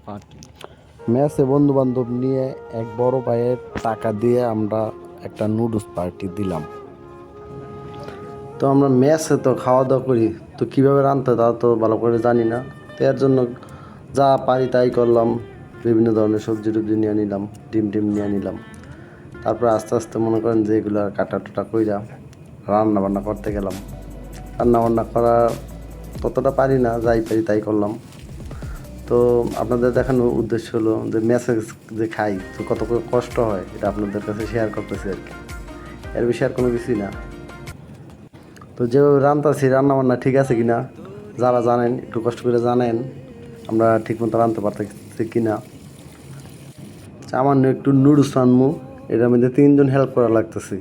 Party. মেসে বন্ধু বান্ধব নিয়ে এক বড় ভাইয়ের টাকা দিয়ে আমরা একটা নুডলস পার্টি দিলাম। তো আমরা মেসে তো খাওয়া দাওয়া করি, তো কীভাবে রাঁধতে তা তো ভালো করে জানি না। তো এর জন্য যা পারি তাই করলাম, বিভিন্ন ধরনের সবজি টবজি নিয়ে নিলাম, ডিম টিম নিয়ে নিলাম। তারপরে আস্তে আস্তে মনে করেন যে এগুলো কাটা টাটা কইরা রান্না বান্না করতে গেলাম। রান্না বান্না করা ততটা পারি না, যাই পারি তাই করলাম। তো আপনাদের দেখানোর উদ্দেশ্য হলো যে মেসেজ যে খাই তো কত কষ্ট হয় এটা আপনাদের কাছে শেয়ার করতেছি আর কি। এর বিষয়ে আর কোনো কিছুই না। তো যেভাবে রান্তাছি রান্নাবান্না ঠিক আছে কিনা যারা জানেন একটু কষ্ট করে জানেন আমরা ঠিকমতো রাঁধতে পারতেছি কিনা। সামান্য একটু নুডলস রানমু, এটার মধ্যে 3জন হেল্প করা লাগতেছে।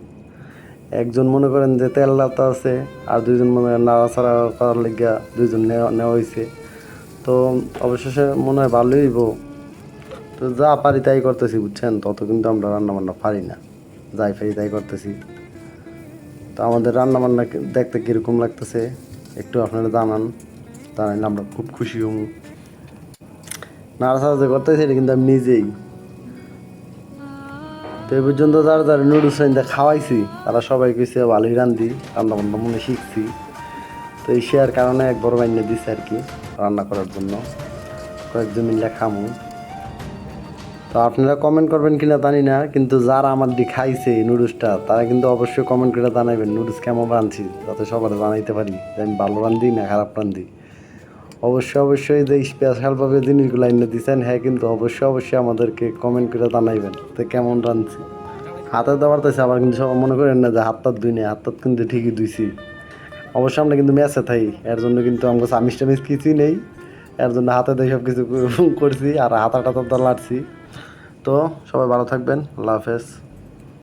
একজন মনে করেন যে তেল লাতা আছে, আর 2জন মনে করেন নাড়াচাড়া করার লেগা 2জন নেওয়া হয়েছে। তো অবশেষে মনে হয় ভালোই হইব। তো যা পারি তাই করতেছি বুঝছেন, তত কিন্তু আমরা রান্নাবান্না পারি না, যাই পারি তাই করতেছি। তো আমাদের রান্নাবান্না দেখতে কীরকম লাগতেছে একটু আপনারা জানাইলে আমরা খুব খুশি হব। নাড়াচাড়া যে করতেছি এটা কিন্তু আমি নিজেই। তো এই পর্যন্ত যারা যারা নুডলস রান্ধা খাওয়াইছি তারা সবাই কইছে ভালোই রান্ধি, রান্নাবান্না মনে শিখছি। তো এই শেয়ার কারণে এক বড় বাইনে দিছে আর কি রান্না করার জন্য, কয়েকজন মিলে খামু। তো আপনারা কমেন্ট করবেন কিনা জানি না, কিন্তু যারা আমার দিয়ে খাইছে এই নুডলসটা তারা কিন্তু অবশ্যই কমেন্ট করে জানাবেন নুডলস কেমন রাঁধছি, যাতে সবার জানাইতে পারি যে আমি ভালো রান্ধি না খারাপ রান্ধি। অবশ্যই যে স্পেশালভাবে জিনিসগুলো এনে দিচ্ছেন হ্যাঁ, কিন্তু অবশ্যই আমাদেরকে কমেন্ট করে জানাইবেন যে কেমন রাঁধছি। হাতে দেওয়ার তাইছে আবার কিন্তু সব মনে করেন না যে হাত তাত ধুই নেই, হাত তাত কিন্তু ঠিকই ধুইছি। অবশ্যই আমরা কিন্তু ম্যাচে থাই, এর জন্য কিন্তু আমাকে চামিচ টামিচ কিছুই নেই, এর জন্য হাতে দিয়ে সব কিছু করছি আর হাতা টাতা লাড়ছি। তো সবাই ভালো থাকবেন, আল্লাহ হাফেজ।